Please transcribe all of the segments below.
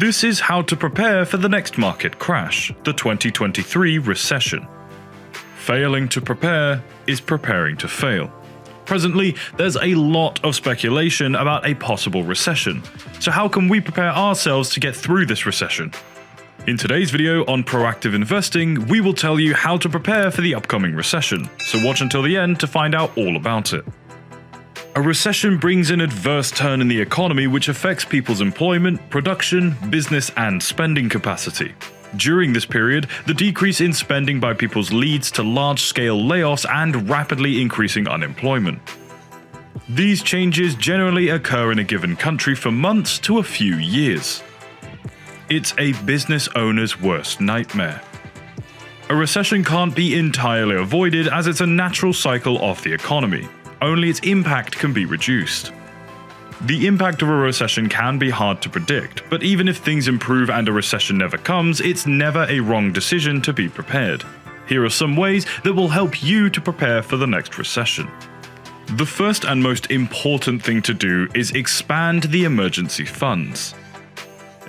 This is how to prepare for the next market crash, the 2023 recession. Failing to prepare is preparing to fail. Presently, there's a lot of speculation about a possible recession. So how can we prepare ourselves to get through this recession? In today's video on proactive investing, we will tell you how to prepare for the upcoming recession. So watch until the end to find out all about it. A recession brings an adverse turn in the economy which affects people's employment, production, business, and spending capacity. During this period, the decrease in spending by people leads to large-scale layoffs and rapidly increasing unemployment. These changes generally occur in a given country for months to a few years. It's a business owner's worst nightmare. A recession can't be entirely avoided as it's a natural cycle of the economy. Only its impact can be reduced. The impact of a recession can be hard to predict, but even if things improve and a recession never comes, it's never a wrong decision to be prepared. Here are some ways that will help you to prepare for the next recession. The first and most important thing to do is expand the emergency funds.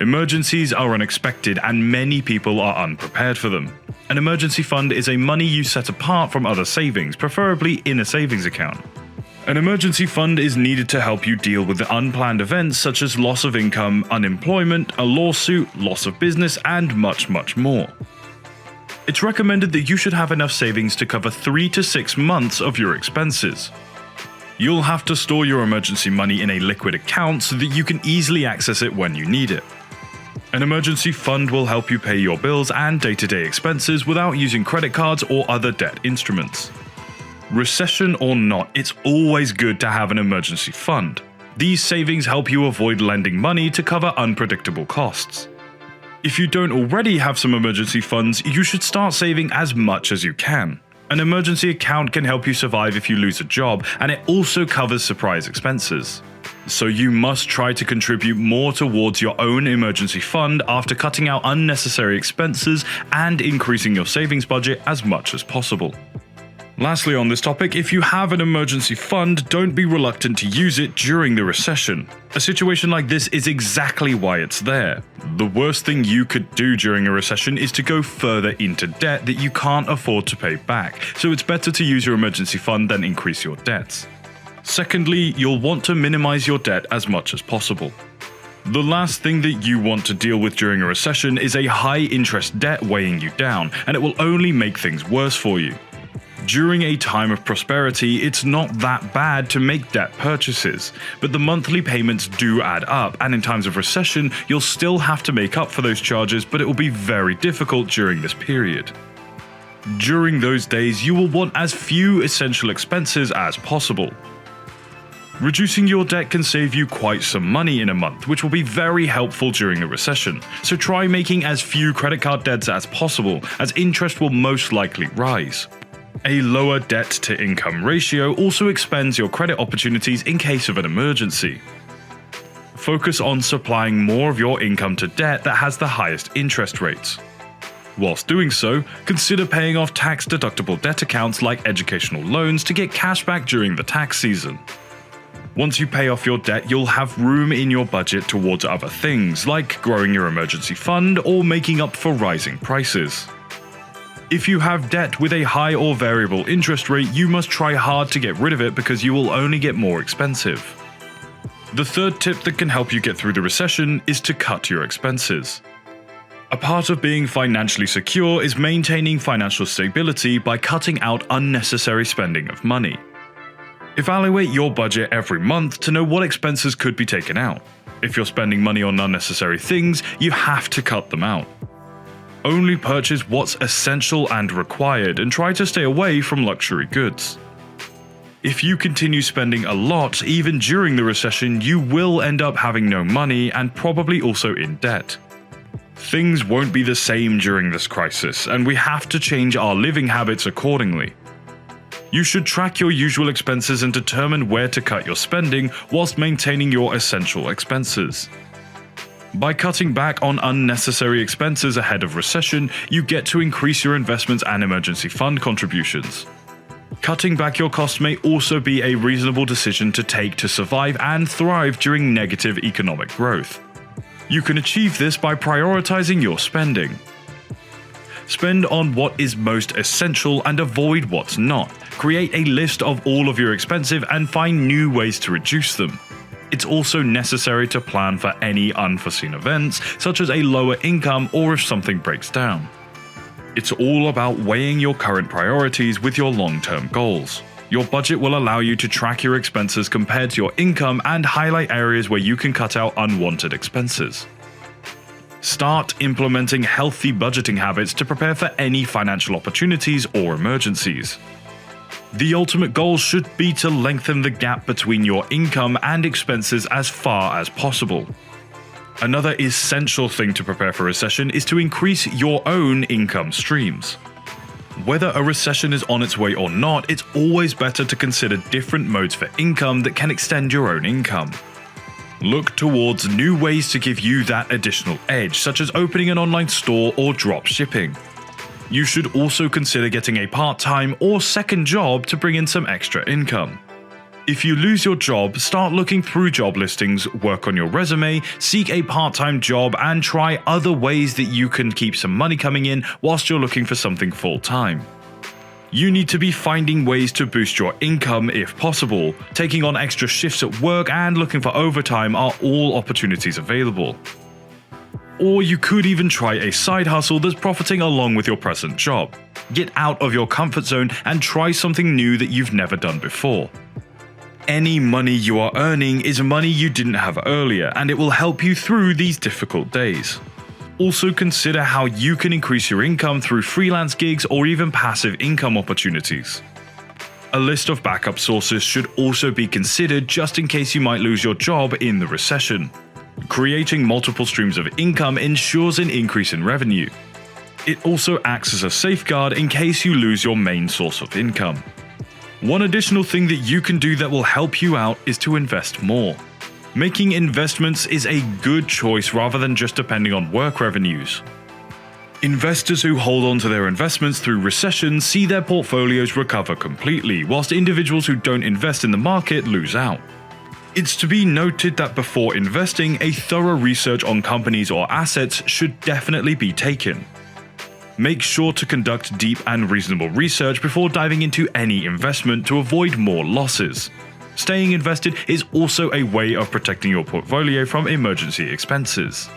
Emergencies are unexpected and many people are unprepared for them. An emergency fund is a money you set apart from other savings, preferably in a savings account. An emergency fund is needed to help you deal with the unplanned events such as loss of income, unemployment, a lawsuit, loss of business, and much more. It's recommended that you should have enough savings to cover 3 to 6 months of your expenses. You'll have to store your emergency money in a liquid account so that you can easily access it when you need it. An emergency fund will help you pay your bills and day-to-day expenses without using credit cards or other debt instruments. Recession or not, it's always good to have an emergency fund. These savings help you avoid lending money to cover unpredictable costs. If you don't already have some emergency funds, you should start saving as much as you can. An emergency account can help you survive if you lose a job, and it also covers surprise expenses. So you must try to contribute more towards your own emergency fund after cutting out unnecessary expenses and increasing your savings budget as much as possible. Lastly on this topic, if you have an emergency fund, don't be reluctant to use it during the recession. A situation like this is exactly why it's there. The worst thing you could do during a recession is to go further into debt that you can't afford to pay back, so it's better to use your emergency fund than increase your debts. Secondly, you'll want to minimize your debt as much as possible. The last thing that you want to deal with during a recession is a high-interest debt weighing you down, and it will only make things worse for you. During a time of prosperity, it's not that bad to make debt purchases, but the monthly payments do add up, and in times of recession, you'll still have to make up for those charges, but it will be very difficult during this period. During those days, you will want as few essential expenses as possible. Reducing your debt can save you quite some money in a month, which will be very helpful during a recession, so try making as few credit card debts as possible, as interest will most likely rise. A lower debt-to-income ratio also expands your credit opportunities in case of an emergency. Focus on supplying more of your income to debt that has the highest interest rates. Whilst doing so, consider paying off tax-deductible debt accounts like educational loans to get cash back during the tax season. Once you pay off your debt, you'll have room in your budget towards other things, like growing your emergency fund or making up for rising prices. If you have debt with a high or variable interest rate, you must try hard to get rid of it because you will only get more expensive. The third tip that can help you get through the recession is to cut your expenses. A part of being financially secure is maintaining financial stability by cutting out unnecessary spending of money. Evaluate your budget every month to know what expenses could be taken out. If you're spending money on unnecessary things, you have to cut them out. Only purchase what's essential and required and try to stay away from luxury goods. If you continue spending a lot, even during the recession, you will end up having no money and probably also in debt. Things won't be the same during this crisis, and we have to change our living habits accordingly. You should track your usual expenses and determine where to cut your spending whilst maintaining your essential expenses. By cutting back on unnecessary expenses ahead of recession, you get to increase your investments and emergency fund contributions. Cutting back your costs may also be a reasonable decision to take to survive and thrive during negative economic growth. You can achieve this by prioritizing your spending. Spend on what is most essential and avoid what's not. Create a list of all of your expenses and find new ways to reduce them. It's also necessary to plan for any unforeseen events, such as a lower income or if something breaks down. It's all about weighing your current priorities with your long-term goals. Your budget will allow you to track your expenses compared to your income and highlight areas where you can cut out unwanted expenses. Start implementing healthy budgeting habits to prepare for any financial opportunities or emergencies. The ultimate goal should be to lengthen the gap between your income and expenses as far as possible. Another essential thing to prepare for recession is to increase your own income streams. Whether a recession is on its way or not, it's always better to consider different modes for income that can extend your own income. Look towards new ways to give you that additional edge, such as opening an online store or drop shipping. You should also consider getting a part-time or second job to bring in some extra income. If you lose your job, start looking through job listings, work on your resume, seek a part-time job, and try other ways that you can keep some money coming in whilst you're looking for something full-time. You need to be finding ways to boost your income if possible. Taking on extra shifts at work and looking for overtime are all opportunities available. Or you could even try a side hustle that's profiting along with your present job. Get out of your comfort zone and try something new that you've never done before. Any money you are earning is money you didn't have earlier, and it will help you through these difficult days. Also consider how you can increase your income through freelance gigs or even passive income opportunities. A list of backup sources should also be considered just in case you might lose your job in the recession. Creating multiple streams of income ensures an increase in revenue. It also acts as a safeguard in case you lose your main source of income. One additional thing that you can do that will help you out is to invest more. Making investments is a good choice rather than just depending on work revenues. Investors who hold on to their investments through recessions see their portfolios recover completely, whilst individuals who don't invest in the market lose out. It's to be noted that before investing, a thorough research on companies or assets should definitely be taken. Make sure to conduct deep and reasonable research before diving into any investment to avoid more losses. Staying invested is also a way of protecting your portfolio from emergency expenses.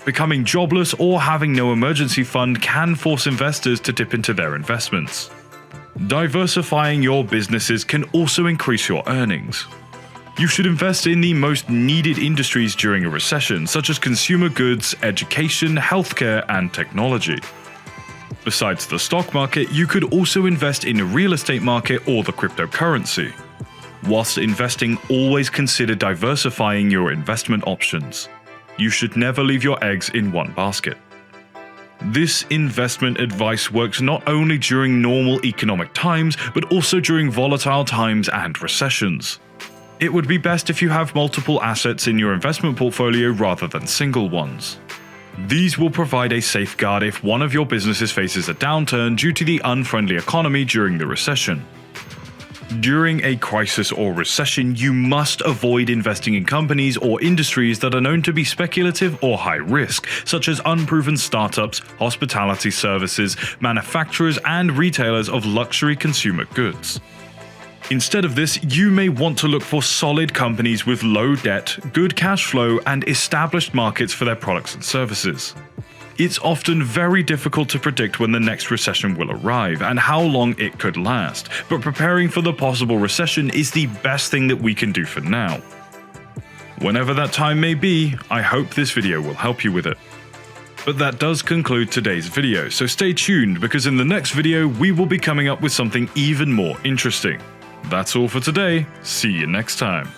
Becoming jobless or having no emergency fund can force investors to dip into their investments. Diversifying your businesses can also increase your earnings. You should invest in the most needed industries during a recession, such as consumer goods, education, healthcare, and technology. Besides the stock market, you could also invest in the real estate market or the cryptocurrency. Whilst investing, always consider diversifying your investment options. You should never leave your eggs in one basket. This investment advice works not only during normal economic times, but also during volatile times and recessions. It would be best if you have multiple assets in your investment portfolio rather than single ones. These will provide a safeguard if one of your businesses faces a downturn due to the unfriendly economy during the recession. During a crisis or recession, you must avoid investing in companies or industries that are known to be speculative or high risk, such as unproven startups, hospitality services, manufacturers, and retailers of luxury consumer goods. Instead of this, you may want to look for solid companies with low debt, good cash flow, and established markets for their products and services. It's often very difficult to predict when the next recession will arrive and how long it could last, but preparing for the possible recession is the best thing that we can do for now. Whenever that time may be, I hope this video will help you with it. But that does conclude today's video, so stay tuned because in the next video we will be coming up with something even more interesting. That's all for today. See you next time.